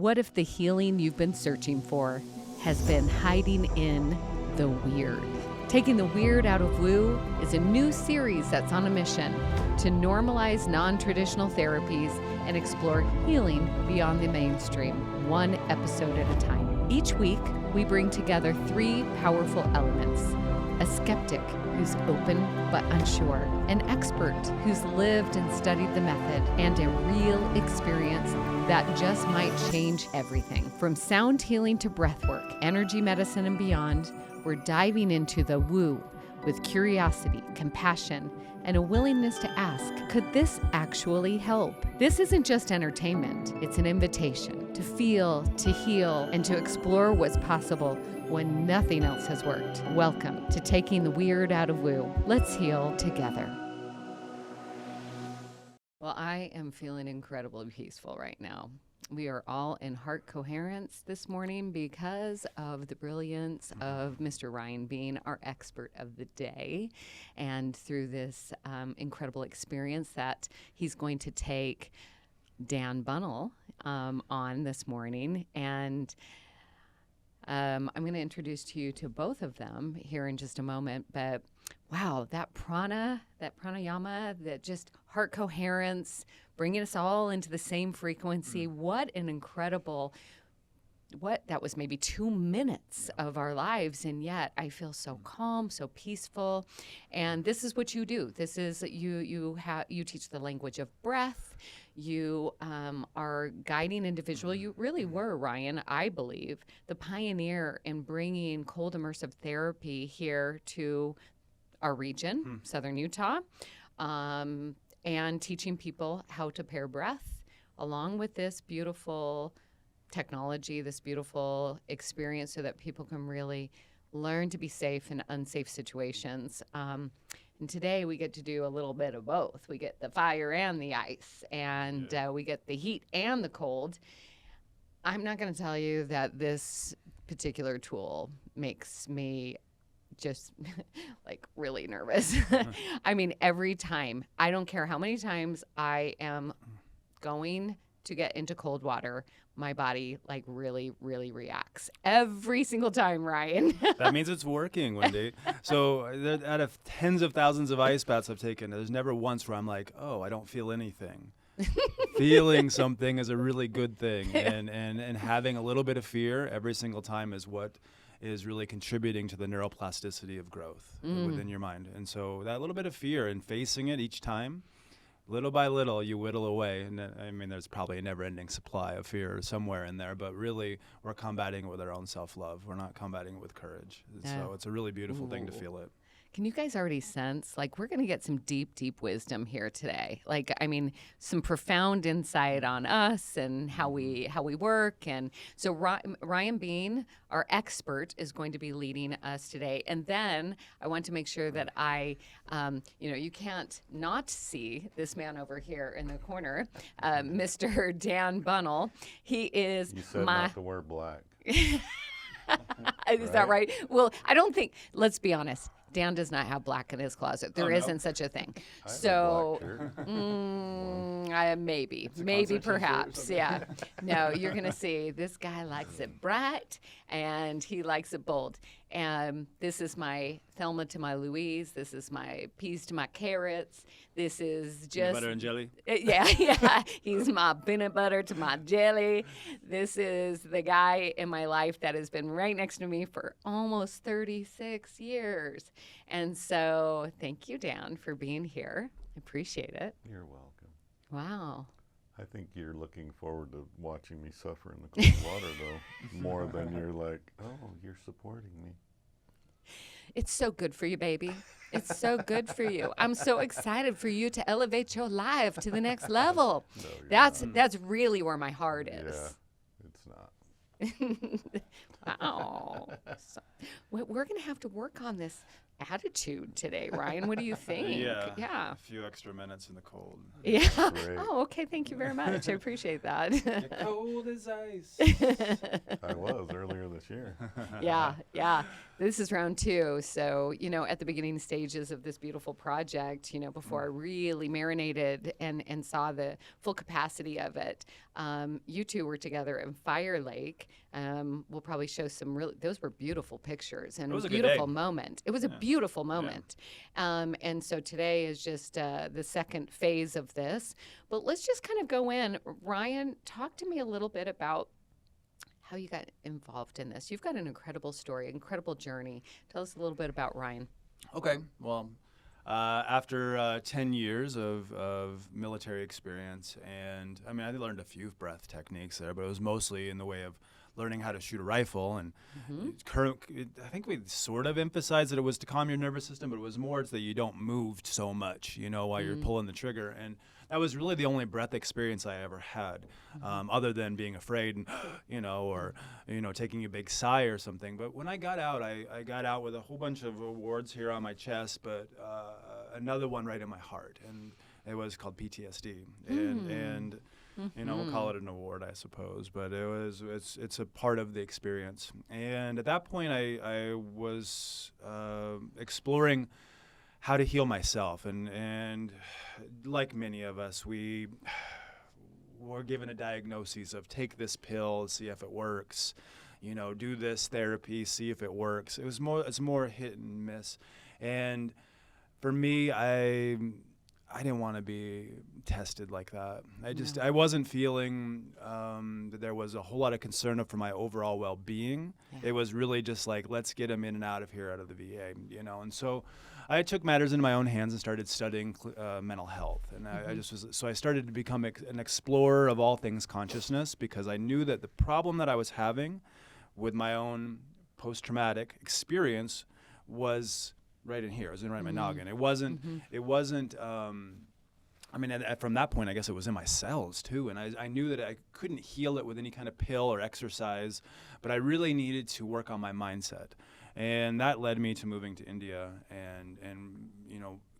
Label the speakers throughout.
Speaker 1: What if the healing you've been searching for has been hiding in the weird? Taking the Weird Out of Woo is a new series that's on a mission to normalize non-traditional therapies and explore healing beyond the mainstream, one episode at a time. Each week, we bring together 3 powerful elements: a skeptic who's open but unsure, an expert who's lived and studied the method, and a real experience that just might change everything. From sound healing to breathwork, energy medicine, and beyond, we're diving into the woo with curiosity, compassion, and a willingness to ask, could this actually help? This isn't just entertainment, it's an invitation to feel, to heal, and to explore what's possible when nothing else has worked. Welcome to Taking the Weird Out of Woo. Let's heal together. Well, I am feeling incredibly peaceful right now. We are all in heart coherence this morning because of the brilliance of Mr. Ryan being our expert of the day, and through this incredible experience that he's going to take Dan Bunnell on this morning. And I'm going to introduce you to both of them here in just a moment, but wow, that pranayama, that just heart coherence, bringing us all into the same frequency. What an incredible, that was maybe 2 minutes of our lives, and yet I feel so calm, so peaceful. And this is what you do. This is, you teach the language of breath. You are guiding individual. You really were, Ryan, I believe, the pioneer in bringing cold immersive therapy here to our region, Southern Utah, and teaching people how to pair breath along with this beautiful technology, this beautiful experience, so that people can really learn to be safe in unsafe situations. And today we get to do a little bit of both. We get the fire and the ice, and we get the heat and the cold. I'm not going to tell you that this particular tool makes me just like really nervous. I mean, every time, I don't care how many times I am going to get into cold water, my body like really, really reacts every single time, Ryan.
Speaker 2: That means it's working, Wendy. So out of tens of thousands of ice baths I've taken, there's never once where I'm like, oh, I don't feel anything. Feeling something is a really good thing. And having a little bit of fear every single time is what is really contributing to the neuroplasticity of growth within your mind. And so that little bit of fear and facing it each time, little by little, you whittle away. And I mean, there's probably a never-ending supply of fear somewhere in there, but really we're combating it with our own self-love. We're not combating it with courage. So it's a really beautiful thing to feel it.
Speaker 1: Can you guys already sense, like, we're going to get some deep, deep wisdom here today? Like, I mean, some profound insight on us and how we work. And so Ryan Bean, our expert, is going to be leading us today. And then I want to make sure that you can't not see this man over here in the corner, Mr. Dan Bunnell. He is
Speaker 3: You said not to wear black.
Speaker 1: Is that right? Well, I don't think, let's be honest, Dan does not have black in his closet. There isn't such a thing. So maybe perhaps. Yeah. No, you're going to see this guy likes it bright and he likes it bold. And this is my Thelma to my Louise. This is my peas to my carrots. This is just
Speaker 2: Peanut butter and jelly?
Speaker 1: Yeah. He's my peanut butter to my jelly. This is the guy in my life that has been right next to me for almost 36 years. And so thank you, Dan, for being here. I appreciate it.
Speaker 3: You're welcome.
Speaker 1: Wow.
Speaker 3: I think you're looking forward to watching me suffer in the cold water, though, more than you're like, oh, you're supporting me.
Speaker 1: It's so good for you, baby. It's so good for you. I'm so excited for you to elevate your life to the next level.
Speaker 3: No,
Speaker 1: that's really where my heart is.
Speaker 3: Yeah, it's not.
Speaker 1: Wow. So, we're going to have to work on this attitude today, Ryan. What do you think?
Speaker 2: Yeah. A few extra minutes in the cold.
Speaker 1: Yeah.
Speaker 3: Great.
Speaker 1: Oh, okay. Thank you very much. I appreciate that.
Speaker 2: You're cold as ice.
Speaker 3: I was earlier this year.
Speaker 1: Yeah. This is round 2. So, at the beginning stages of this beautiful project, before I really marinated and saw the full capacity of it, you two were together in Fire Lake. We'll probably show those were beautiful pictures and
Speaker 2: It was
Speaker 1: a
Speaker 2: a good
Speaker 1: beautiful
Speaker 2: day.
Speaker 1: moment. It was a beautiful moment. And so today is just the second phase of this. But let's just kind of go in. Ryan, talk to me a little bit about how you got involved in this. You've got an incredible story, incredible journey. Tell us a little bit about Ryan.
Speaker 2: Okay. Well, after 10 years of military experience, and I learned a few breath techniques there, but it was mostly in the way of learning how to shoot a rifle. And I think we sort of emphasized that it was to calm your nervous system, but it was more that you don't move so much, while you're pulling the trigger. And that was really the only breath experience I ever had, other than being afraid, or taking a big sigh or something. But when I got out, I got out with a whole bunch of awards here on my chest, but another one right in my heart, and it was called PTSD. And we'll call it an award, I suppose, but it's a part of the experience. And at that point, I was exploring how to heal myself, and like many of us, we were given a diagnosis of take this pill, see if it works, do this therapy, see if it works. It's more hit and miss, and for me, I didn't want to be tested like that. I wasn't feeling that there was a whole lot of concern for my overall well-being. Yeah. It was really just like, let's get him in and out of here, out of the VA, And so I took matters into my own hands and started studying mental health. And I started to become an explorer of all things consciousness, because I knew that the problem that I was having with my own post-traumatic experience was right in here. It was right in my noggin. It wasn't, from that point, I guess it was in my cells too. And I knew that I couldn't heal it with any kind of pill or exercise, but I really needed to work on my mindset. And that led me to moving to India and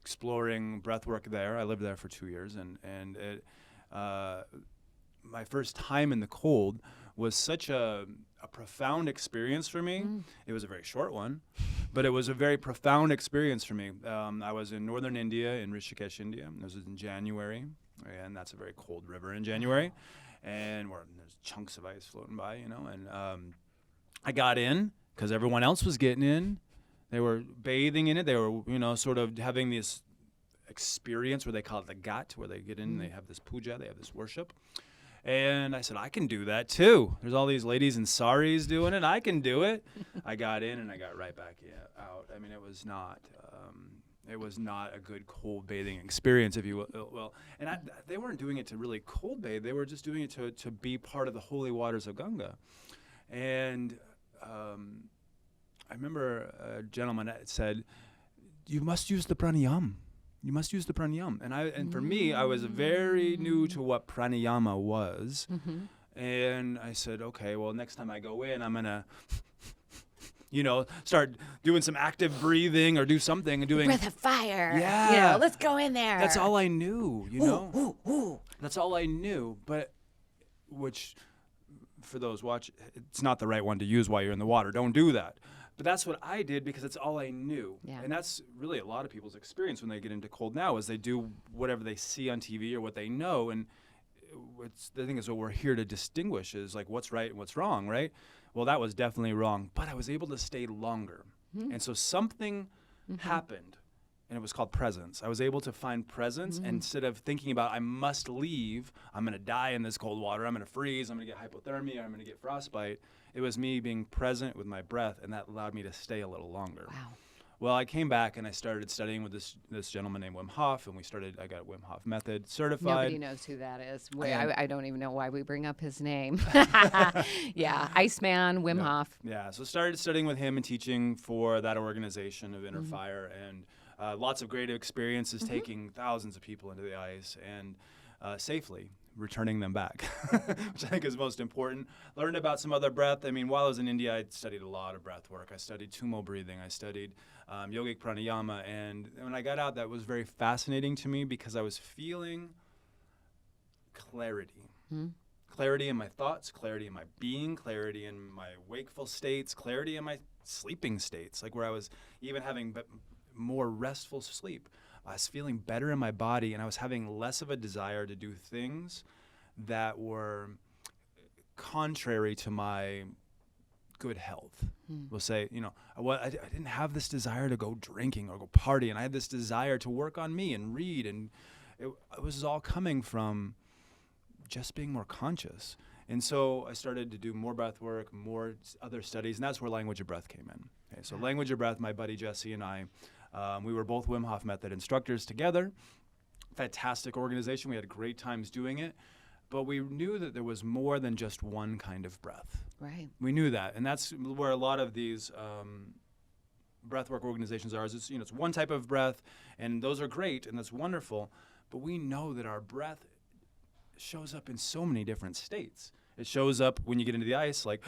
Speaker 2: exploring breathwork there. I lived there for 2 years, and my first time in the cold was such a profound experience for me. It was a very short one, but it was a very profound experience for me. I was in northern India, in Rishikesh, India. This was in January, and that's a very cold river in January, and there's chunks of ice floating by, and I got in because everyone else was getting in. They were bathing in it. They were, sort of having this experience where they call it the ghat, where they get in, they have this puja, they have this worship. And I said, I can do that too. There's all these ladies in saris doing it. I can do it. I got in and I got right back out. It was not a good cold bathing experience, if you will. And they weren't doing it to really cold bathe. They were just doing it to be part of the holy waters of Ganga. And I remember a gentleman said, you must use the pranayama. You must use the pranayama. And for me, I was very new to what pranayama was. And I said, okay, well, next time I go in, I'm going to, start doing some active breathing or do something and doing
Speaker 1: breath of fire.
Speaker 2: Yeah.
Speaker 1: Let's go in there.
Speaker 2: That's all I knew, That's all I knew. But which, for those watching, it's not the right one to use while you're in the water. Don't do that. But that's what I did because it's all I knew. Yeah. And that's really a lot of people's experience when they get into cold now is they do whatever they see on TV or what they know. And the thing is what we're here to distinguish is like what's right and what's wrong, right? Well, that was definitely wrong. But I was able to stay longer. And so something happened, and it was called presence. I was able to find presence instead of thinking about I must leave, I'm going to die in this cold water, I'm going to freeze, I'm going to get hypothermia, I'm going to get frostbite. It was me being present with my breath, and that allowed me to stay a little longer.
Speaker 1: Wow.
Speaker 2: Well, I came back and I started studying with this gentleman named Wim Hof, and I got Wim Hof method certified.
Speaker 1: Nobody knows who that is. I don't even know why we bring up his name. Yeah, Iceman, Wim Hof.
Speaker 2: Yeah, so started studying with him and teaching for that organization of Inner Fire, and lots of great experiences taking thousands of people into the ice and safely. returning them back, which I think is most important. Learned about some other breath. I mean, while I was in India, I studied a lot of breath work. I studied tumo breathing. I studied yogic pranayama. And when I got out, that was very fascinating to me because I was feeling clarity. Clarity in my thoughts, clarity in my being, clarity in my wakeful states, clarity in my sleeping states, like where I was even having more restful sleep. I was feeling better in my body, and I was having less of a desire to do things that were contrary to my good health. We'll say, I didn't have this desire to go drinking or go party, and I had this desire to work on me and read, and it was all coming from just being more conscious. And so I started to do more breath work, more other studies, and that's where Language of Breath came in. Okay, so Language of Breath, my buddy Jesse and I, we were both Wim Hof Method instructors together. Fantastic organization. We had great times doing it. But we knew that there was more than just one kind of breath.
Speaker 1: Right.
Speaker 2: We knew that. And that's where a lot of these breathwork organizations are. It's one type of breath, and those are great, and that's wonderful. But we know that our breath shows up in so many different states. It shows up when you get into the ice, like,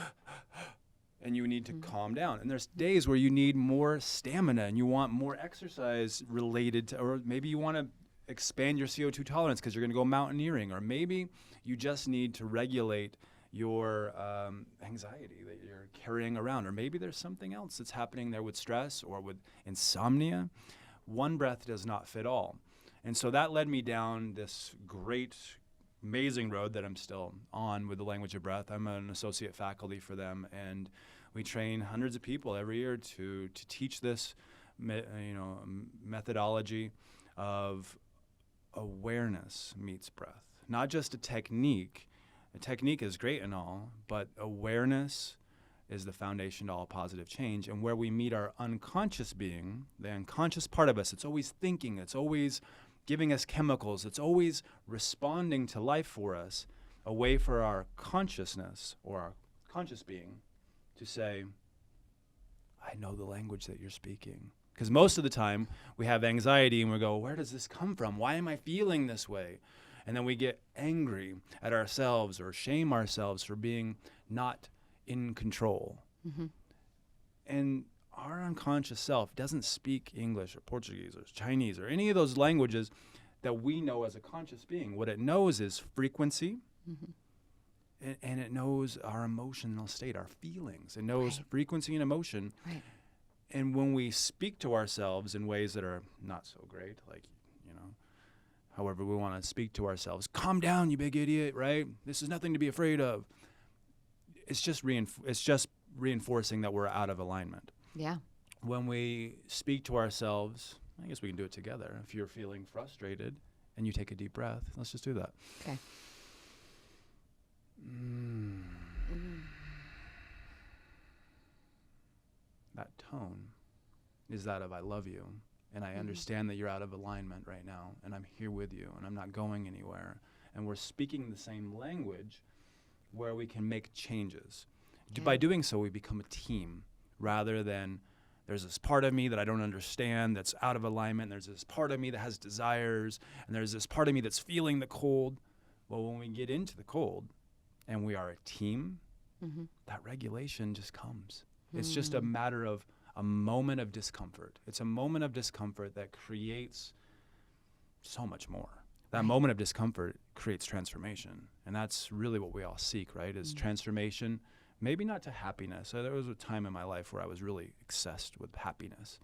Speaker 2: and you need to calm down. And there's days where you need more stamina and you want more exercise related to, or maybe you want to expand your CO2 tolerance because you're going to go mountaineering, or maybe you just need to regulate your anxiety that you're carrying around, or maybe there's something else that's happening there with stress or with insomnia. One breath does not fit all. And so that led me down this great, amazing road that I'm still on with the Language of Breath. I'm an associate faculty for them, and we train hundreds of people every year to teach this methodology of awareness meets breath. Not just a technique. A technique is great and all, but awareness is the foundation to all positive change. And where we meet our unconscious being, the unconscious part of us, it's always thinking, it's always giving us chemicals, it's always responding to life for us, a way for our consciousness or our conscious being to say, I know the language that you're speaking. Because most of the time we have anxiety and we go, where does this come from? Why am I feeling this way? And then we get angry at ourselves or shame ourselves for being not in control. And our unconscious self doesn't speak English or Portuguese or Chinese or any of those languages that we know as a conscious being. What it knows is frequency, and it knows our emotional state, our feelings. It knows frequency and emotion.
Speaker 1: Right.
Speaker 2: And when we speak to ourselves in ways that are not so great, like, however we want to speak to ourselves, calm down, you big idiot, right? This is nothing to be afraid of. It's just reinforcing that we're out of alignment.
Speaker 1: Yeah.
Speaker 2: When we speak to ourselves, I guess we can do it together. If you're feeling frustrated and you take a deep breath, let's just do that.
Speaker 1: Okay.
Speaker 2: That tone is that of I love you, and I understand that you're out of alignment right now, and I'm here with you, and I'm not going anywhere. And we're speaking the same language where we can make changes. By doing so, we become a team rather than there's this part of me that I don't understand that's out of alignment. There's this part of me that has desires, and there's this part of me that's feeling the cold. Well, when we get into the cold and we are a team, that regulation just comes. It's just a matter of a moment of discomfort. It's a moment of discomfort that creates so much more. That moment of discomfort creates transformation. And that's really what we all seek, right? Is transformation, maybe not to happiness. There was a time in my life where I was really obsessed with happiness.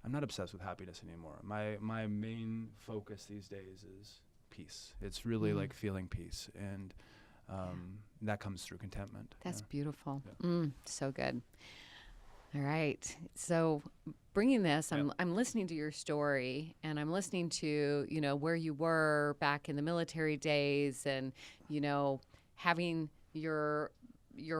Speaker 2: I'm not obsessed with happiness anymore. My main focus these days is peace. It's really like feeling peace. And that comes through contentment.
Speaker 1: That's beautiful. So good. All right. So bringing this, I'm listening to your story, and I'm listening to, where you were back in the military days, and, having your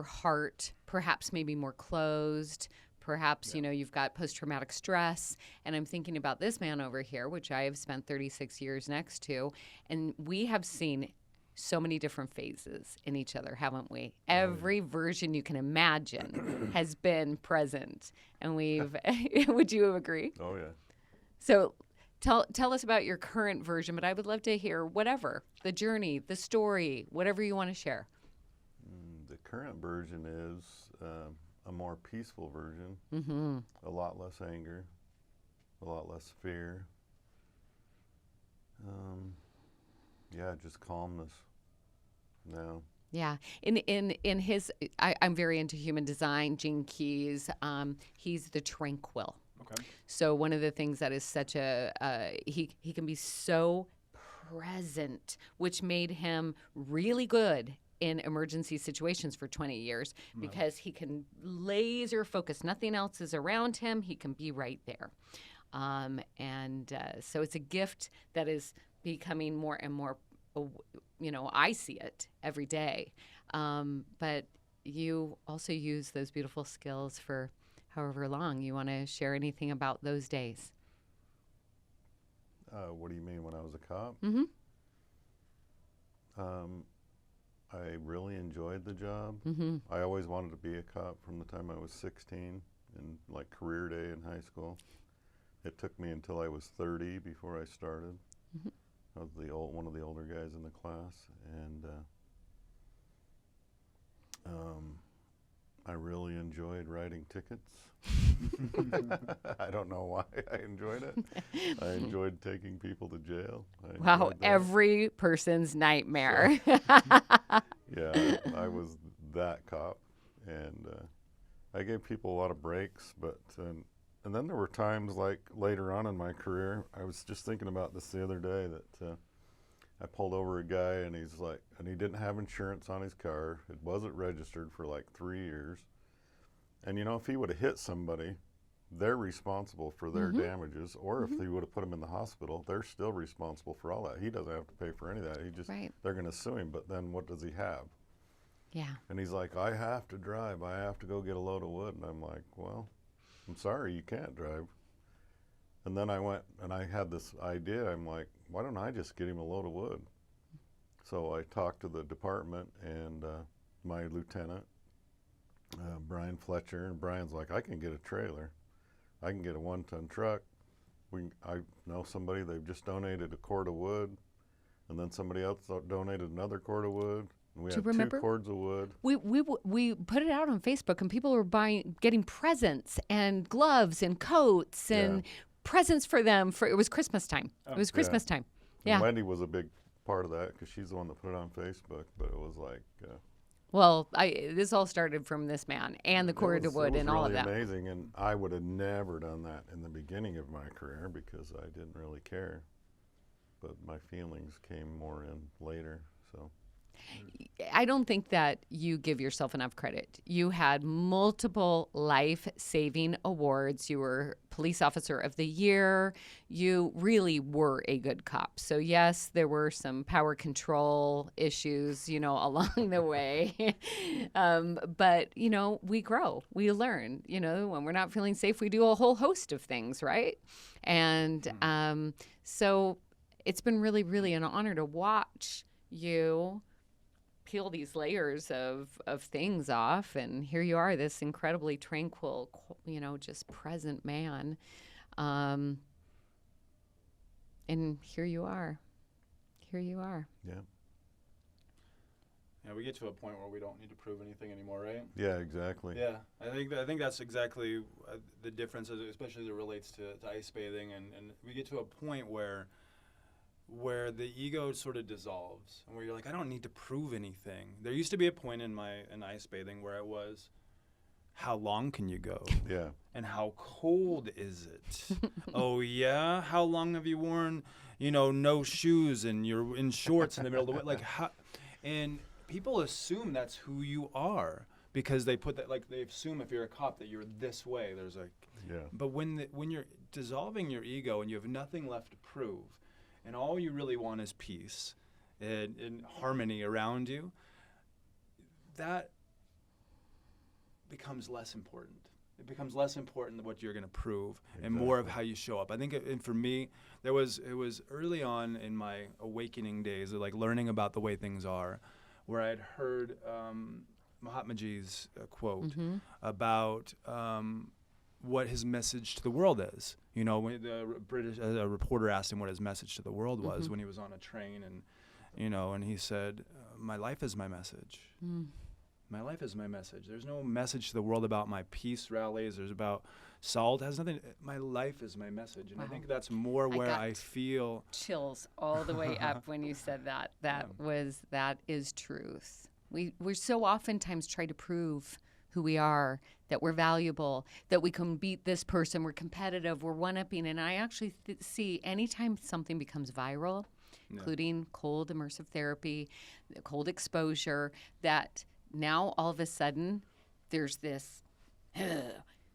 Speaker 1: heart perhaps maybe more closed. Perhaps, you've got post-traumatic stress. And I'm thinking about this man over here, which I have spent 36 years next to. And we have seen so many different phases in each other, haven't we? Every version you can imagine has been present. And would you agree?
Speaker 3: Oh, yeah.
Speaker 1: So Tell us about your current version, but I would love to hear whatever, the journey, the story, whatever you want to share.
Speaker 3: The current version is a more peaceful version,
Speaker 1: Mm-hmm.
Speaker 3: a lot less anger, a lot less fear. Yeah, just calmness now.
Speaker 1: Yeah. In his, I'm very into human design. Gene Keys, he's the tranquil.
Speaker 2: Okay.
Speaker 1: So one of the things that is such he can be so present, which made him really good in emergency situations for 20 years because he can laser focus. Nothing else is around him. He can be right there. So it's a gift that is becoming more and more, I see it every day. But you also use those beautiful skills for however long. You want to share anything about those days?
Speaker 3: What do you mean when I was a cop?
Speaker 1: Mm-hmm.
Speaker 3: I really enjoyed the job.
Speaker 1: Mm-hmm.
Speaker 3: I always wanted to be a cop from the time I was 16 in like career day in high school. It took me until I was 30 before I started.
Speaker 1: Mm-hmm.
Speaker 3: I was one of the older guys in the class, and I really enjoyed writing tickets. I don't know why I enjoyed it. I enjoyed taking people to jail.
Speaker 1: Wow, every person's nightmare.
Speaker 3: Yeah, I was that cop, and I gave people a lot of breaks, but and then there were times like later on in my career, I was just thinking about this the other day that I pulled over a guy and he didn't have insurance on his car. It wasn't registered for like 3 years. And if he would have hit somebody, they're responsible for their damages, or if they would have put him in the hospital, they're still responsible for all that. He doesn't have to pay for any of that. They're going to sue him, but then what does he have?
Speaker 1: Yeah.
Speaker 3: And he's like, I have to drive. I have to go get a load of wood. And I'm like, well, I'm sorry, you can't drive. And then I went and I had this idea. I'm like, why don't I just get him a load of wood? So I talked to the department and my lieutenant, Brian Fletcher, and Brian's like, I can get a trailer. I can get a 1-ton truck. I know somebody, they've just donated a cord of wood, and then somebody else donated another cord of wood. And we had 2 cords of wood.
Speaker 1: We put it out on Facebook, and people were getting presents and gloves and coats and presents for them. It was Christmas time. It was Christmas time. Yeah.
Speaker 3: And Wendy was a big part of that because she's the one that put it on Facebook. But it was like,
Speaker 1: well, this all started from this man and the cord of wood and all of that.
Speaker 3: It was really amazing, and I would have never done that in the beginning of my career because I didn't really care. But my feelings came more in later. So
Speaker 1: I don't think that you give yourself enough credit. You had multiple life-saving awards. You were Police Officer of the Year. You really were a good cop. So yes, there were some power control issues, along the way. But, we grow, we learn, when we're not feeling safe, we do a whole host of things, right? And so it's been really, really an honor to watch you peel these layers of things off, and here you are, this incredibly tranquil, just present man, and here you are.
Speaker 3: yeah.
Speaker 2: Yeah, we get to a point where we don't need to prove anything anymore, right?
Speaker 3: Yeah, exactly.
Speaker 2: Yeah, I think that's exactly the difference, especially as it relates to ice bathing, and we get to a point where the ego sort of dissolves, and where you're like, I don't need to prove anything. There used to be a point in ice bathing where it was, how long can you go?
Speaker 3: Yeah.
Speaker 2: And how cold is it? Oh yeah, how long have you worn, no shoes and you're in shorts in the middle of the winter? Like how? And people assume that's who you are because they put that, like they assume if you're a cop that you're this way. There's like, but when you're dissolving your ego and you have nothing left to prove, and all you really want is peace and harmony around you, that becomes less important. It becomes less important what you're going to prove and more of how you show up. I think, and for me, it was early on in my awakening days, of like learning about the way things are, where I had heard Mahatma Ji's quote about what his message to the world is. You know, when a reporter asked him what his message to the world was when he was on a train, and you know, and he said, "My life is my message. My life is my message. There's no message to the world about my peace rallies. There's about salt. It has nothing. My life is my message." And I think that's more where I feel
Speaker 1: chills all the way up when you said that. That is truth. We're so oftentimes try to prove who we are, that we're valuable, that we can beat this person, we're competitive, we're one-upping. And I actually see anytime something becomes viral, including cold immersive therapy, cold exposure, that now all of a sudden there's this,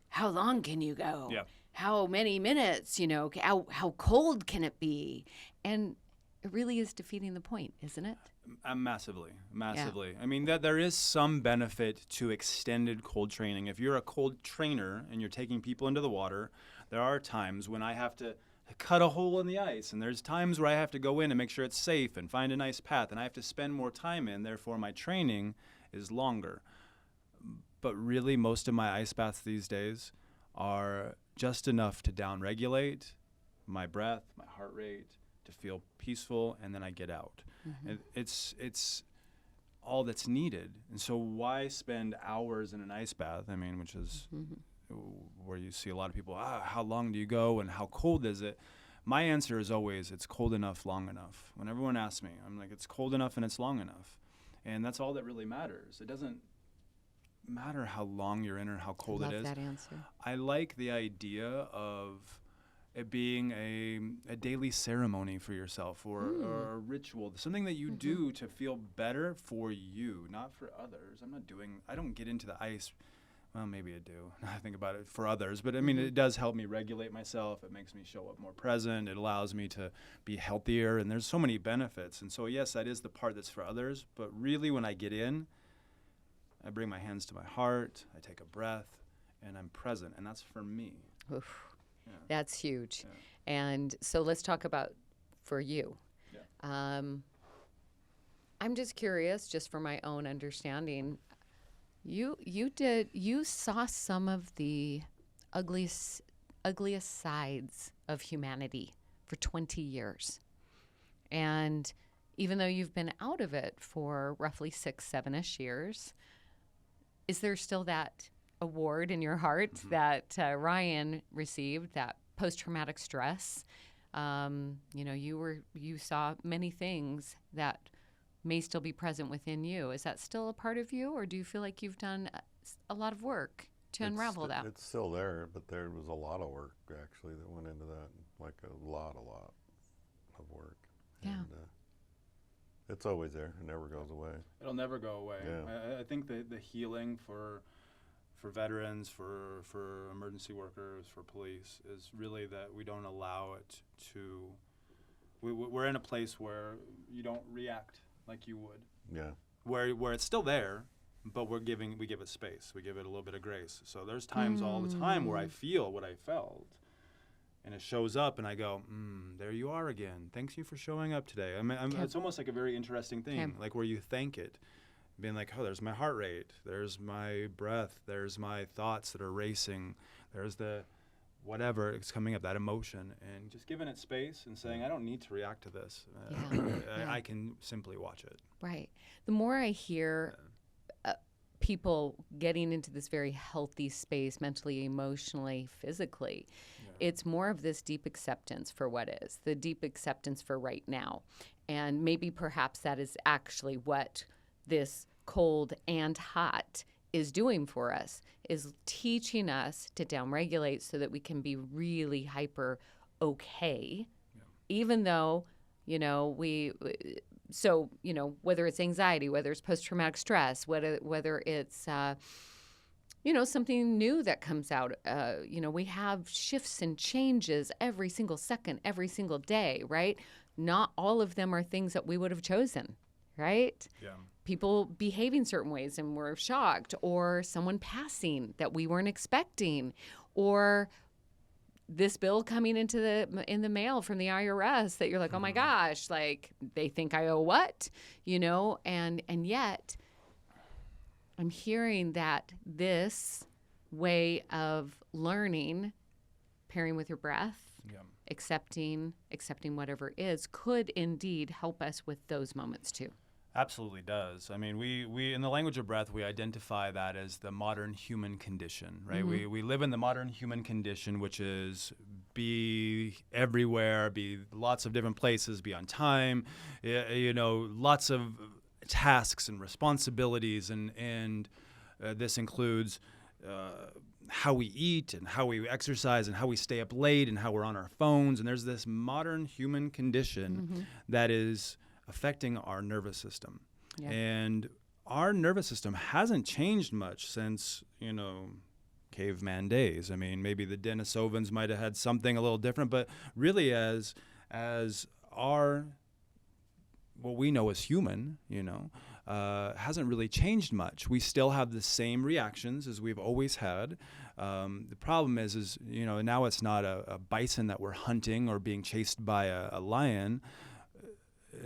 Speaker 1: how long can you go?
Speaker 2: Yeah.
Speaker 1: How many minutes, you know, how cold can it be? And it really is defeating the point, isn't it?
Speaker 2: Massively. I mean, there is some benefit to extended cold training. If you're a cold trainer and you're taking people into the water, there are times when I have to cut a hole in the ice, and there's times where I have to go in and make sure it's safe and find a nice path, and I have to spend more time in. Therefore, my training is longer. But really, most of my ice baths these days are just enough to downregulate my breath, my heart rate, to feel peaceful, and then I get out. And it's all that's needed. And so why spend hours in an ice bath? I mean, which is where you see a lot of people, how long do you go and how cold is it? My answer is always, it's cold enough, long enough. When everyone asks me, I'm like, it's cold enough and it's long enough. And that's all that really matters. It doesn't matter how long you're in or how cold it is.
Speaker 1: I love that answer.
Speaker 2: I like the idea of it being a daily ceremony for yourself, or a ritual, something that you do to feel better for you, not for others. I don't get into the ice, well, maybe I do, I think about it, for others, but I mean, it does help me regulate myself. It makes me show up more present. It allows me to be healthier, and there's so many benefits. And so yes, that is the part that's for others, but really when I get in, I bring my hands to my heart, I take a breath, and I'm present, and that's for me.
Speaker 1: Oof.
Speaker 2: Yeah.
Speaker 1: That's huge.
Speaker 2: Yeah.
Speaker 1: And so let's talk about for you.
Speaker 2: Yeah.
Speaker 1: I'm just curious, just for my own understanding, you saw some of the ugliest sides of humanity for 20 years. And even though you've been out of it for roughly 6, 7-ish years, is there still that award in your heart that Ryan received, that post-traumatic stress? You saw many things that may still be present within you. Is that still a part of you, or do you feel like you've done a lot of work to unravel that?
Speaker 3: It's still there, but there was a lot of work actually that went into that, like a lot of work.
Speaker 1: Yeah.
Speaker 3: And, it's always there. It never goes away.
Speaker 2: It'll never go away.
Speaker 3: Yeah.
Speaker 2: I think the healing for veterans, for emergency workers, for police, is really that we don't allow it to. We're in a place where you don't react like you would.
Speaker 3: Yeah.
Speaker 2: Where it's still there, but we give it space. We give it a little bit of grace. So there's times all the time where I feel what I felt, and it shows up, and I go, there you are again. Thanks you for showing up today. It's almost like a very interesting thing, like where you thank it. Being like, oh, there's my heart rate, there's my breath, there's my thoughts that are racing, there's the whatever is coming up, that emotion, and just giving it space and saying, I don't need to react to this. I can simply watch it.
Speaker 1: Right. The more I hear people getting into this very healthy space, mentally, emotionally, physically, it's more of this deep acceptance for what is, the deep acceptance for right now. And maybe perhaps that is actually what this cold and hot is doing for us, is teaching us to downregulate so that we can be really hyper okay, even though, whether it's anxiety, whether it's post-traumatic stress, whether it's, something new that comes out, we have shifts and changes every single second, every single day, right? Not all of them are things that we would have chosen, right?
Speaker 2: Yeah.
Speaker 1: People behaving certain ways and we're shocked, or someone passing that we weren't expecting, or this bill coming in the mail from the IRS that you're like, oh my gosh, like they think I owe what, and yet I'm hearing that this way of learning, pairing with your breath,
Speaker 2: Yeah.
Speaker 1: accepting whatever is, could indeed help us with those moments too.
Speaker 2: Absolutely does. I mean, we in the language of breath, we identify that as the modern human condition, right? We live in the modern human condition, which is be everywhere, be lots of different places, be on time, lots of tasks and responsibilities, and this includes how we eat and how we exercise and how we stay up late and how we're on our phones. And there's this modern human condition that is affecting our nervous system.
Speaker 1: Yeah.
Speaker 2: And our nervous system hasn't changed much since, caveman days. I mean, maybe the Denisovans might have had something a little different, but really as our, what we know as human, hasn't really changed much. We still have the same reactions as we've always had. The problem is now it's not a bison that we're hunting or being chased by a lion.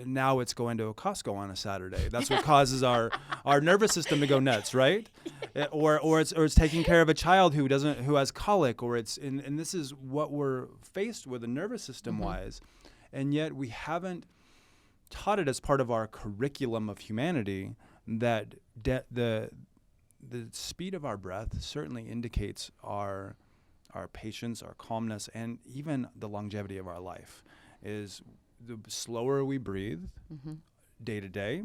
Speaker 2: Now it's going to a Costco on a Saturday. That's what causes our nervous system to go nuts, right? Or it's taking care of a child who has colic, and this is what we're faced with the nervous system wise, and yet we haven't taught it as part of our curriculum of humanity that the speed of our breath certainly indicates our patience, our calmness, and even the longevity of our life. Is the slower we breathe day to day,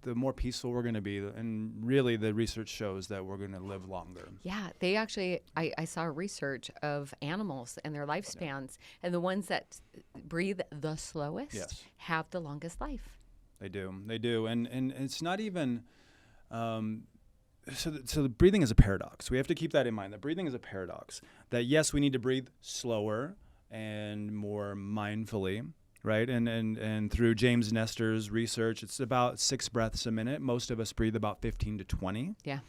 Speaker 2: the more peaceful we're going to be. And really the research shows that we're going to live longer.
Speaker 1: Yeah, they actually, I saw research of animals and their lifespans, and the ones that breathe the slowest have the longest life.
Speaker 2: They do. And it's not even, so the breathing is a paradox. We have to keep that in mind, that breathing is a paradox. That yes, we need to breathe slower and more mindfully, right? And through James Nestor's research, it's about 6 breaths a minute. Most of us breathe about 15 to 20.
Speaker 1: Yeah.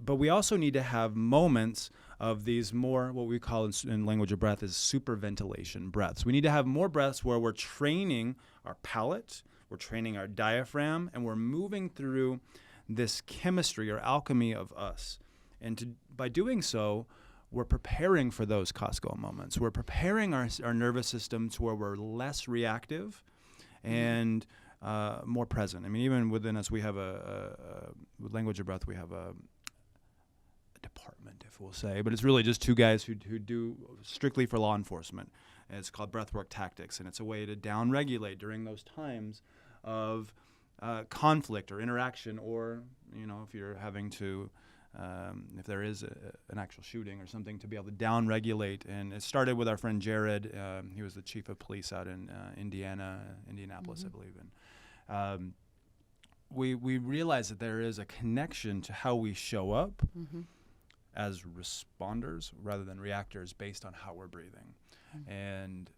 Speaker 2: But we also need to have moments of these more, what we call in language of breath is superventilation breaths. We need to have more breaths where we're training our palate, we're training our diaphragm, and we're moving through this chemistry or alchemy of us. And by doing so, we're preparing for those Costco moments. We're preparing our nervous system to where we're less reactive and more present. I mean, even within us, we have with language of breath, we have a department, if we'll say, but it's really just 2 guys who do strictly for law enforcement. And it's called Breathwork Tactics, and it's a way to down-regulate during those times of conflict or interaction, or if you're having to. If there is an actual shooting or something, to be able to down-regulate. And it started with our friend Jared. He was the chief of police out in Indianapolis, I believe. And we realized that there is a connection to how we show up as responders rather than reactors based on how we're breathing. And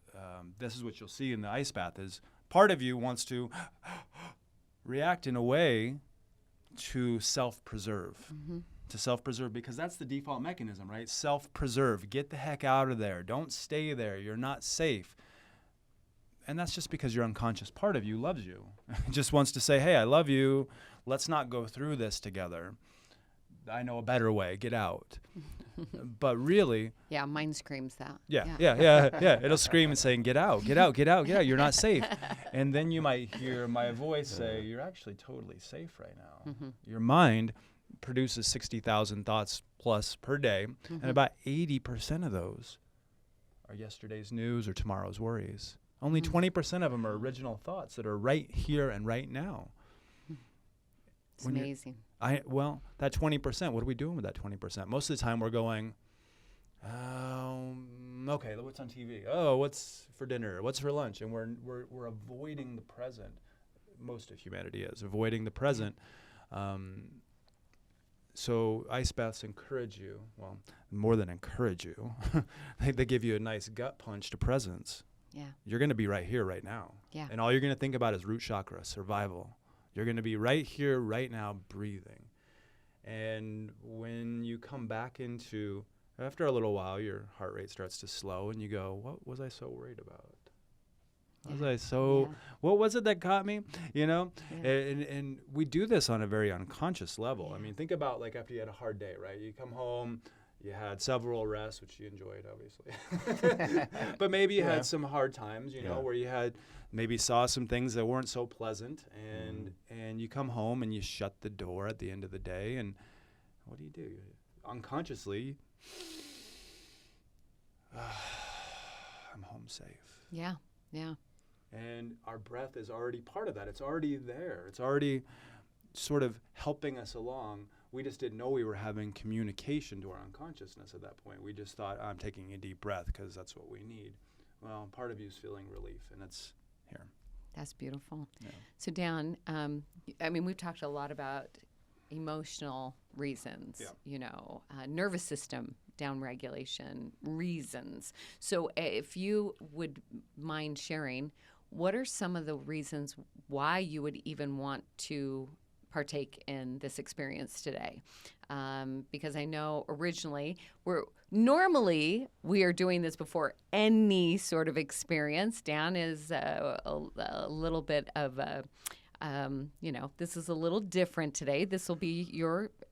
Speaker 2: this is what you'll see in the ice bath is part of you wants to react in a way to self-preserve. To self-preserve, because that's the default mechanism, right? Self-preserve. Get the heck out of there. Don't stay there. You're not safe. And that's just because your unconscious part of you loves you. It just wants to say, hey, I love you. Let's not go through this together. I know a better way. Get out. But really...
Speaker 1: Yeah, mine screams that.
Speaker 2: Yeah. It'll scream and saying, get out. You're not safe. And then you might hear my voice say, you're actually totally safe right now. Your mind produces 60,000 thoughts plus per day, and about 80% of those are yesterday's news or tomorrow's worries. Only 20% of them are original thoughts that are right here and right now.
Speaker 1: It's amazing.
Speaker 2: That 20%, what are we doing with that 20%? Most of the time we're going, okay, what's on TV? Oh, what's for dinner? What's for lunch? And we're avoiding the present. Most of humanity is avoiding the present. So ice baths encourage you, well, more than encourage you, they give you a nice gut punch to presence.
Speaker 1: Yeah.
Speaker 2: You're going to be right here, right now.
Speaker 1: Yeah.
Speaker 2: And all you're going to think about is root chakra, survival. You're going to be right here, right now, breathing. And when you come back into, after a little while, your heart rate starts to slow and you go, what was I so worried about? Was I so?
Speaker 1: Yeah.
Speaker 2: What was it that caught me? You know,
Speaker 1: Yeah.
Speaker 2: and we do this on a very unconscious level. I mean, think about like after you had a hard day, right? You come home, you had several rests, which you enjoyed, obviously, but maybe you had some hard times, you know, where you had maybe saw some things that weren't so pleasant, and you come home and you shut the door at the end of the day, and what do? Unconsciously, I'm home safe.
Speaker 1: Yeah.
Speaker 2: And our breath is already part of that. It's already there. It's already sort of helping us along. We just didn't know we were having communication to our unconsciousness at that point. We just thought, I'm taking a deep breath because that's what we need. Well, part of you is feeling relief, and it's here.
Speaker 1: That's beautiful.
Speaker 2: Yeah.
Speaker 1: So, Dan, I mean, we've talked a lot about emotional reasons, you know, nervous system downregulation reasons. So if you would mind sharing, what are some of the reasons why you would even want to partake in this experience today? Because I know originally we are doing this before any sort of experience. Dan is a little bit of a you know, this is a little different today. This will be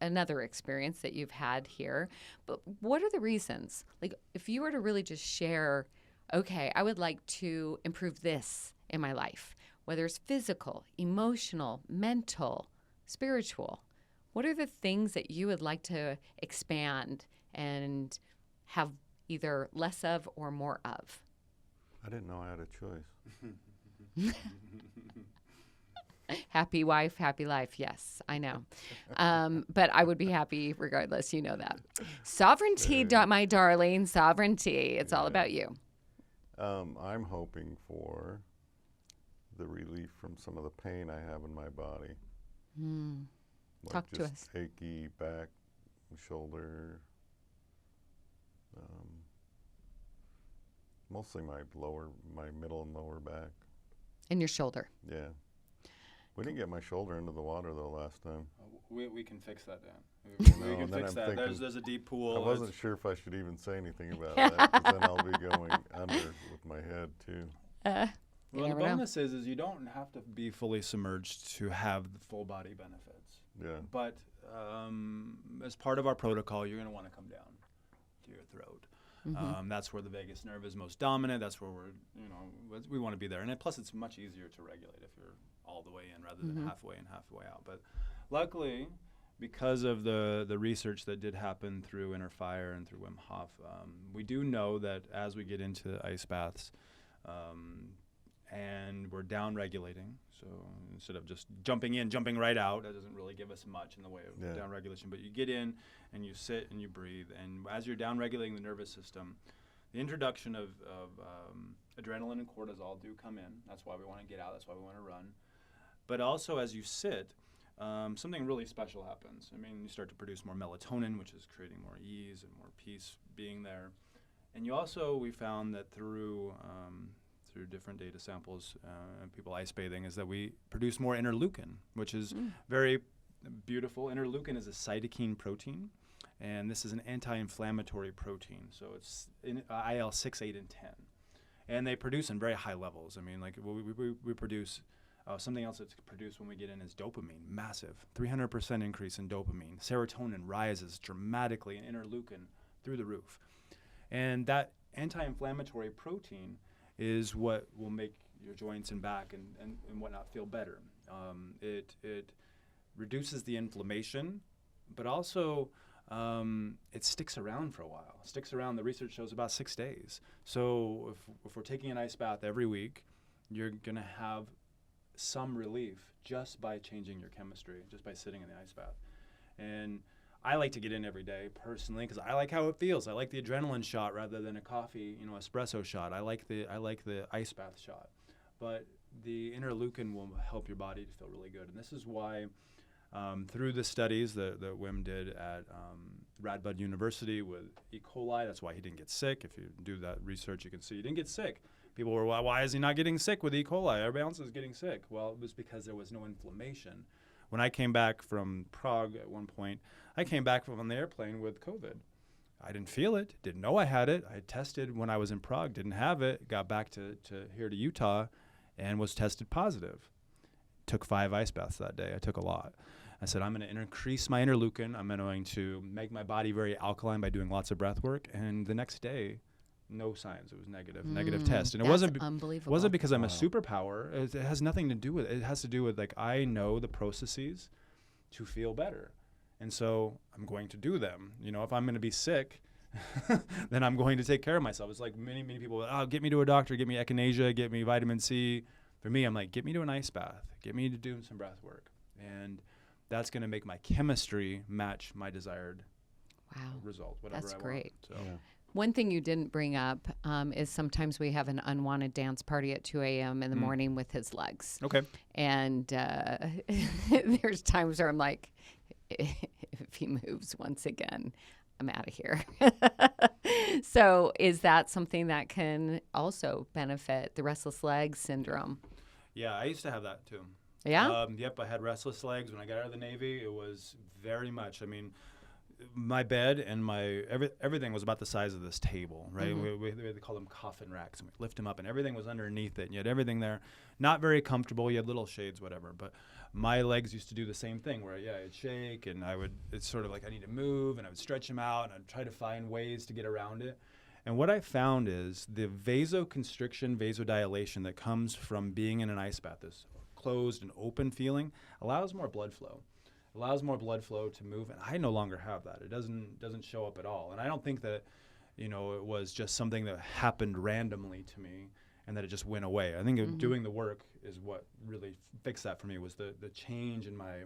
Speaker 1: another experience that you've had here. But what are the reasons? Like, if you were to really just share, okay, I would like to improve this in my life, whether it's physical, emotional, mental, spiritual, what are the things that you would like to expand and have either less of or more of?
Speaker 3: I didn't know I had a choice.
Speaker 1: Happy wife, happy life. Yes, I know. But I would be happy regardless. You know that. Sovereignty, my darling, sovereignty. It's all about you.
Speaker 3: I'm hoping for the relief from some of the pain I have in my body. Like
Speaker 1: Talk to
Speaker 3: just
Speaker 1: us.
Speaker 3: Achy back, shoulder. Mostly my middle and lower back.
Speaker 1: And your shoulder.
Speaker 3: Yeah. We didn't get my shoulder into the water though last time.
Speaker 2: We can fix that, Dan.
Speaker 3: No,
Speaker 2: We can
Speaker 3: and then
Speaker 2: fix
Speaker 3: I'm
Speaker 2: that.
Speaker 3: thinking-
Speaker 2: There's a deep pool.
Speaker 3: I wasn't sure if I should even say anything about that, 'cause then I'll be going under with my head too.
Speaker 2: Well, the
Speaker 1: never know.
Speaker 2: bonus is you don't have to be fully submerged to have the full body benefits.
Speaker 3: Yeah.
Speaker 2: But as part of our protocol, you're going to want to come down to your throat. That's where the vagus nerve is most dominant. That's where we want to be there. And plus, it's much easier to regulate if you're all the way in rather than halfway in, halfway out. But luckily, because of the research that did happen through Inner Fire and through Wim Hof, we do know that as we get into ice baths, and we're down regulating. So instead of just jumping in, jumping right out, that doesn't really give us much in the way of down regulation. But you get in and you sit and you breathe. And as you're down regulating the nervous system, the introduction of adrenaline and cortisol do come in. That's why we want to get out. That's why we want to run. But also as you sit, something really special happens. I mean, you start to produce more melatonin, which is creating more ease and more peace being there. And you also, we found that through different data samples and people ice bathing, is that we produce more interleukin, which is very beautiful. Interleukin is a cytokine protein, and this is an anti-inflammatory protein. So it's IL-6, 8, and 10. And they produce in very high levels. I mean, like we produce, something else that's produced when we get in is dopamine, massive, 300% increase in dopamine. Serotonin rises dramatically, and interleukin through the roof. And that anti-inflammatory protein is what will make your joints and back and whatnot feel better. It reduces the inflammation, but also it sticks around for a while. Sticks around, the research shows, about 6 days. So if we're taking an ice bath every week, you're going to have some relief just by changing your chemistry, just by sitting in the ice bath. And I like to get in every day personally because I like how it feels. I like the adrenaline shot rather than a coffee, espresso shot. I like the ice bath shot. But the interleukin will help your body to feel really good. And this is why through the studies that Wim did at Radboud University with E. coli, that's why he didn't get sick. If you do that research, you can see he didn't get sick. People were, why is he not getting sick with E. coli? Everybody else is getting sick. Well, it was because there was no inflammation. When I came back from Prague at one point, I came back from on the airplane with COVID. I didn't feel it, didn't know I had it. I tested when I was in Prague, didn't have it, got back to here to Utah, and was tested positive. Took 5 ice baths that day. I took a lot. I said, I'm going to increase my interleukin. I'm going to make my body very alkaline by doing lots of breath work. And the next day, no signs. It was negative test. And it
Speaker 1: unbelievable.
Speaker 2: wasn't because I'm a superpower. It has nothing to do with it. It has to do with, like, I know the processes to feel better. And so I'm going to do them. You know, if I'm going to be sick, then I'm going to take care of myself. It's like many people, get me to a doctor, get me echinacea, get me vitamin C. For me, I'm like, get me to an ice bath, get me to do some breath work. And that's going to make my chemistry match my desired result, whatever
Speaker 1: That's
Speaker 2: I
Speaker 1: great.
Speaker 2: want. So.
Speaker 1: One thing you didn't bring up is sometimes we have an unwanted dance party at 2 a.m. in the morning with his legs.
Speaker 2: Okay.
Speaker 1: And there's times where I'm like, if he moves once again, I'm out of here. So is that something that can also benefit the restless leg syndrome?
Speaker 2: Yeah, I used to have that too.
Speaker 1: Yeah?
Speaker 2: Yep, I had restless legs. When I got out of the Navy, it was very much, I mean, my bed and my everything was about the size of this table, right? We call them coffin racks, and we lift them up, and everything was underneath it. And you had everything there, not very comfortable. You had little shades, whatever. But my legs used to do the same thing, where I'd shake, and it's sort of like I need to move, and I would stretch them out, and I'd try to find ways to get around it. And what I found is the vasoconstriction, vasodilation that comes from being in an ice bath, this closed and open feeling, allows more blood flow. Allows more blood flow to move, and I no longer have that. It doesn't show up at all. And I don't think that, it was just something that happened randomly to me and that it just went away. I think doing the work is what really fixed that for me, was the change in my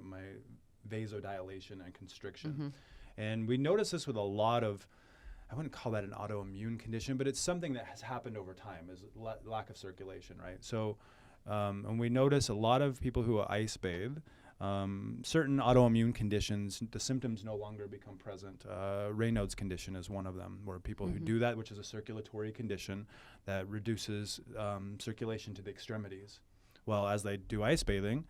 Speaker 2: vasodilation and constriction. And we notice this with a lot of, I wouldn't call that an autoimmune condition, but it's something that has happened over time, is lack of circulation, right? So, and we notice a lot of people who ice bathe, certain autoimmune conditions, the symptoms no longer become present. Raynaud's condition is one of them, where people who do that, which is a circulatory condition that reduces circulation to the extremities. Well, as they do ice bathing,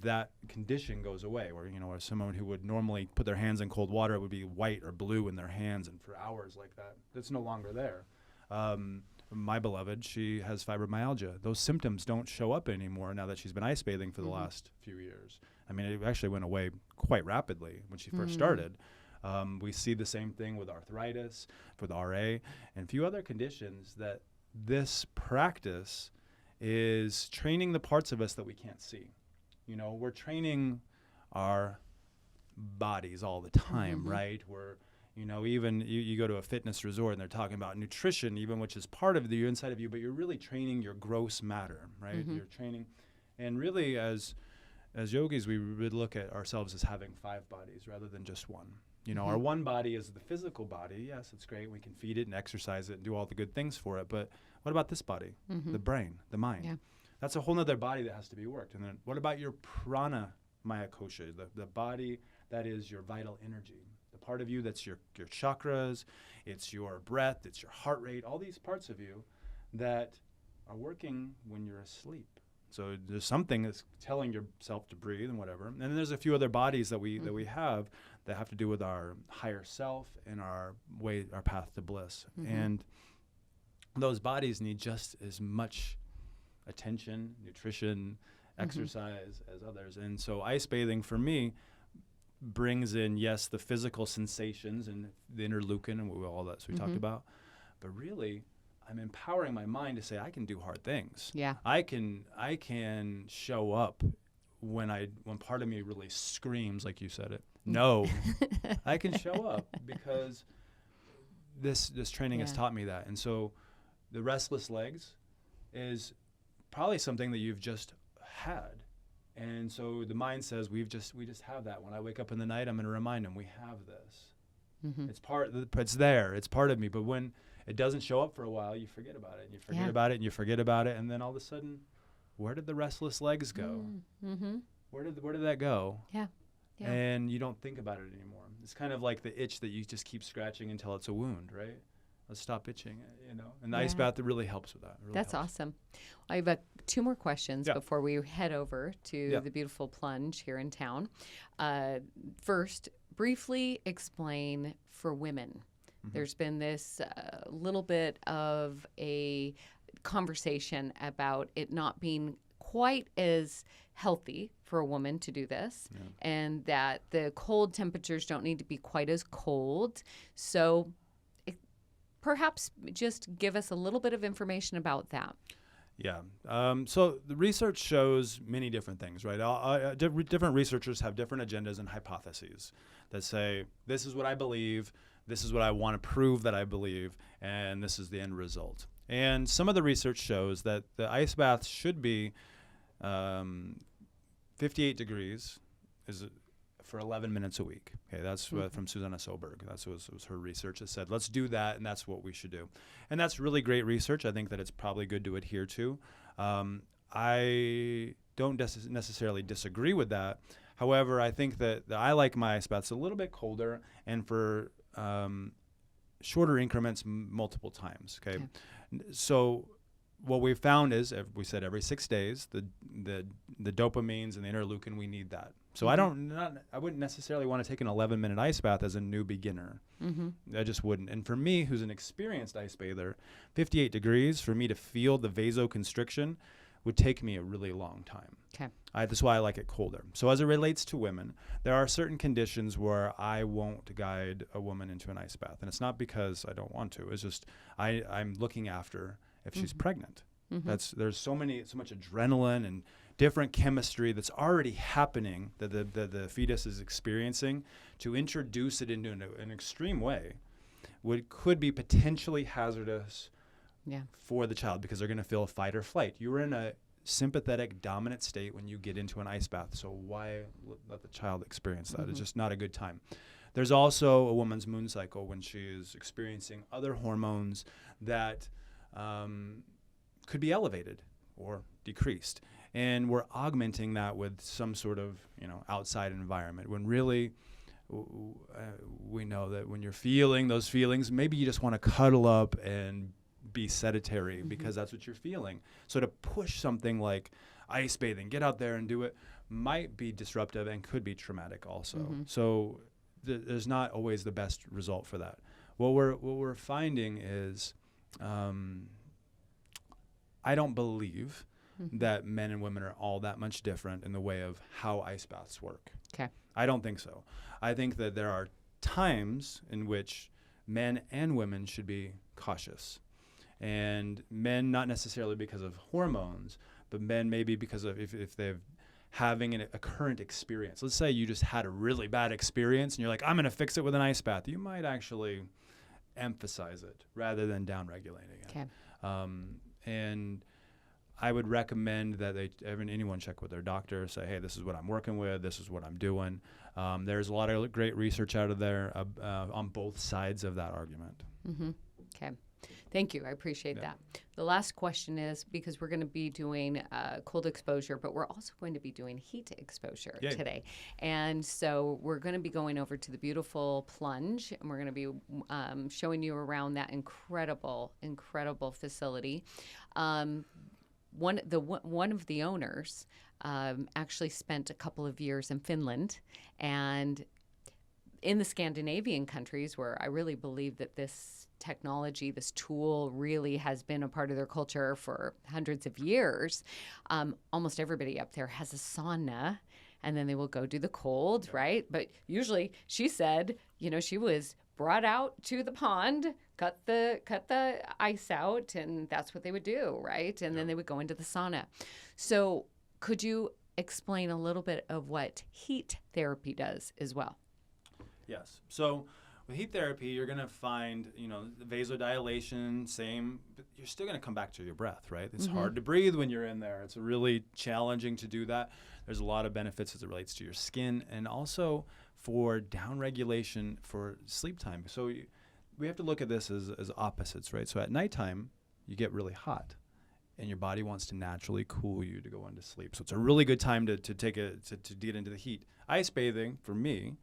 Speaker 2: that condition goes away, where someone who would normally put their hands in cold water, it would be white or blue in their hands, and for hours like that, that's no longer there. My beloved, she has fibromyalgia. Those symptoms don't show up anymore now that she's been ice bathing for the last few years. I mean, it actually went away quite rapidly when she first started. We see the same thing with arthritis, with RA, and a few other conditions, that this practice is training the parts of us that we can't see. We're training our bodies all the time, right? We're even you go to a fitness resort and they're talking about nutrition, even, which is part of the inside of you, but you're really training your gross matter, right? You're training, and really as yogis, we would look at ourselves as having 5 bodies rather than just one. Our one body is the physical body. Yes, it's great. We can feed it and exercise it and do all the good things for it. But what about this body, the brain, the mind? Yeah. That's a whole nother body that has to be worked. And then what about your prana maya kosha, the body that is your vital energy? Part of you that's your chakras, it's your breath, it's your heart rate, all these parts of you that are working when you're asleep. So there's something that's telling yourself to breathe and whatever. And then there's a few other bodies that we have to do with our higher self and our path to bliss. And those bodies need just as much attention, nutrition, exercise as others. And so ice bathing for me brings in, yes, the physical sensations and the interleukin and all that we talked about, but really I'm empowering my mind to say I can do hard things. Yeah, I can show up when part of me really screams, like you said it. No, I can show up because this training has taught me that. And so the restless legs is probably something that you've just had. And so the mind says we just have that. When I wake up in the night, I'm going to remind them we have this. It's there. It's part of me. But when it doesn't show up for a while, you forget about it. And you forget about it, and you forget about it, and then all of a sudden, where did the restless legs go? Where did that go? Yeah. And you don't think about it anymore. It's kind of like the itch that you just keep scratching until it's a wound, right? Let's stop itching, And the ice bath, it really helps with that. Really
Speaker 1: That's
Speaker 2: helps.
Speaker 1: Awesome. I have 2 more questions before we head over to the beautiful Plunge here in town. First, briefly explain for women. There's been this little bit of a conversation about it not being quite as healthy for a woman to do this, and that the cold temperatures don't need to be quite as cold. So perhaps just give us a little bit of information about that.
Speaker 2: Yeah. So the research shows many different things, right? Different researchers have different agendas and hypotheses that say, this is what I believe, this is what I want to prove that I believe, and this is the end result. And some of the research shows that the ice bath should be 58 degrees for 11 minutes a week. Okay, that's from Susanna Soberg. That was her research that said, let's do that, and that's what we should do. And that's really great research. I think that it's probably good to adhere to. I don't necessarily disagree with that. However, I think that I like my ice baths a little bit colder and for shorter increments multiple times. Okay. So what we've found is, we said every 6 days, the dopamines and the interleukin, we need that. So I wouldn't necessarily want to take an 11-minute ice bath as a new beginner. I just wouldn't. And for me, who's an experienced ice bather, 58 degrees, for me to feel the vasoconstriction would take me a really long time.
Speaker 1: Okay.
Speaker 2: That's why I like it colder. So as it relates to women, there are certain conditions where I won't guide a woman into an ice bath. And it's not because I don't want to. It's just I'm looking after if she's pregnant. There's so much adrenaline and different chemistry that's already happening that the fetus is experiencing. To introduce it into an extreme way could be potentially hazardous for the child, because they're going to feel a fight or flight. You're in a sympathetic dominant state when you get into an ice bath, so why let the child experience that? It's just not a good time. There's also a woman's moon cycle when she is experiencing other hormones that could be elevated or decreased, and we're augmenting that with some sort of outside environment, when really we know that when you're feeling those feelings, maybe you just want to cuddle up and be sedentary because that's what you're feeling. So to push something like ice bathing, get out there and do it, might be disruptive and could be traumatic also. So there's not always the best result for that. What we're finding is I don't believe that men and women are all that much different in the way of how ice baths work.
Speaker 1: Okay.
Speaker 2: I don't think so. I think that there are times in which men and women should be cautious. And men, not necessarily because of hormones, but men maybe because of if they're having a current experience. Let's say you just had a really bad experience and you're like, I'm going to fix it with an ice bath. You might actually emphasize it rather than down-regulating it.
Speaker 1: Okay.
Speaker 2: And I would recommend that anyone check with their doctor, say, hey, this is what I'm working with, this is what I'm doing. There's a lot of great research out of there on both sides of that argument.
Speaker 1: Okay. Thank you. I appreciate that. The last question is, because we're going to be doing cold exposure, but we're also going to be doing heat exposure today. And so we're going to be going over to the beautiful Plunge, and we're going to be showing you around that incredible facility. One of the owners actually spent a couple of years in Finland, and in the Scandinavian countries, where I really believe that this technology, this tool really has been a part of their culture for hundreds of years, almost everybody up there has a sauna, and then they will go do the cold, right? But usually, she said, she was brought out to the pond, cut the ice out, and that's what they would do, right? And then they would go into the sauna. So could you explain a little bit of what heat therapy does as well?
Speaker 2: Yes. So with heat therapy, you're going to find, vasodilation, same, but you're still going to come back to your breath, right? It's hard to breathe when you're in there. It's really challenging to do that. There's a lot of benefits as it relates to your skin and also for down regulation for sleep time. So we have to look at this as opposites, right? So at nighttime, you get really hot and your body wants to naturally cool you to go into sleep. So it's a really good time to get into the heat. Ice bathing, for me,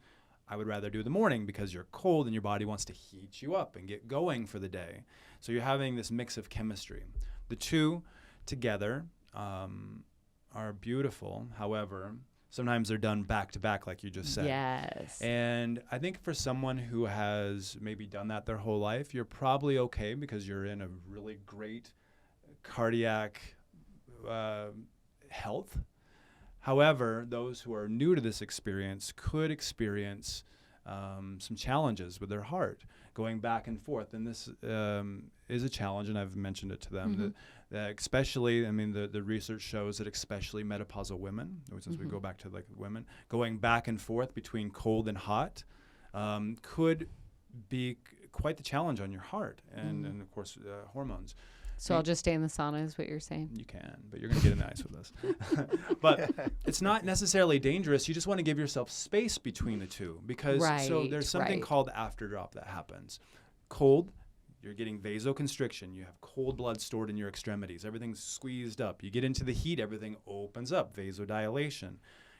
Speaker 2: I would rather do the morning because you're cold and your body wants to heat you up and get going for the day. So you're having this mix of chemistry. The two together are beautiful. However, sometimes they're done back to back, like you just said.
Speaker 1: Yes.
Speaker 2: And I think for someone who has maybe done that their whole life, you're probably okay because you're in a really great cardiac health. However, those who are new to this experience could experience some challenges with their heart going back and forth. And this is a challenge, and I've mentioned it to them, that especially, I mean, the research shows that especially menopausal women, since we go back to like women, going back and forth between cold and hot could be quite the challenge on your heart and of course, hormones.
Speaker 1: So I'll just stay in the sauna is what you're saying?
Speaker 2: You can, but you're going to get in the ice with us. But it's not necessarily dangerous. You just want to give yourself space between the two because so there's something called afterdrop that happens. Cold, you're getting vasoconstriction. You have cold blood stored in your extremities. Everything's squeezed up. You get into the heat, everything opens up, vasodilation.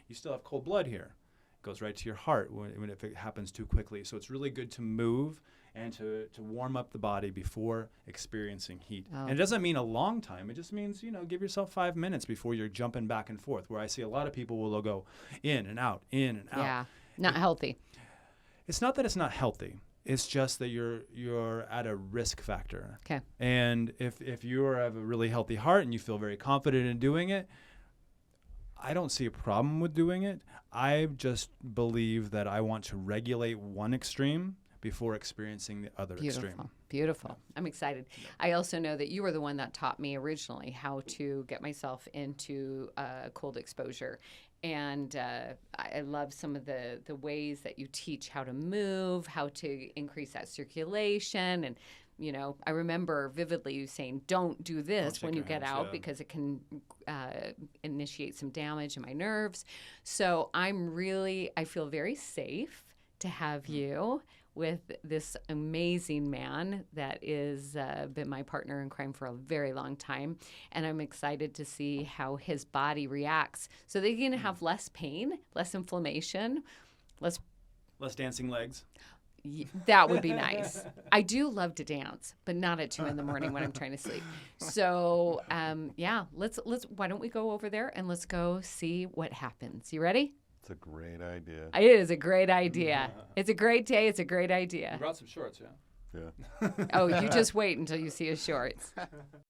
Speaker 2: You still have cold blood here. It goes right to your heart if it happens too quickly. So it's really good to move and to warm up the body before experiencing heat. And it doesn't mean a long time. It just means, give yourself 5 minutes before you're jumping back and forth, where I see a lot of people will go in and out, in and out.
Speaker 1: Yeah, not healthy.
Speaker 2: It's not that it's not healthy. It's just that you're at a risk factor.
Speaker 1: Okay.
Speaker 2: And if you have a really healthy heart and you feel very confident in doing it, I don't see a problem with doing it. I just believe that I want to regulate one extreme before experiencing the other extreme.
Speaker 1: Beautiful. I'm excited. I also know that you were the one that taught me originally how to get myself into cold exposure. And I love some of the ways that you teach how to move, how to increase that circulation. And, I remember vividly you saying, don't do this when you get out because it can initiate some damage in my nerves. So I feel very safe to have you with this amazing man that is been my partner in crime for a very long time. And I'm excited to see how his body reacts so that he can have less pain, less inflammation, less dancing legs. That would be nice. I do love to dance, but not at 2 a.m. when I'm trying to sleep. So let's why don't we go over there and let's go see what happens. You ready?
Speaker 3: It's a great idea.
Speaker 1: It is a great idea. It's a great day. It's a great idea.
Speaker 2: You brought some shorts,
Speaker 3: Yeah.
Speaker 1: Oh, you just wait until you see his shorts.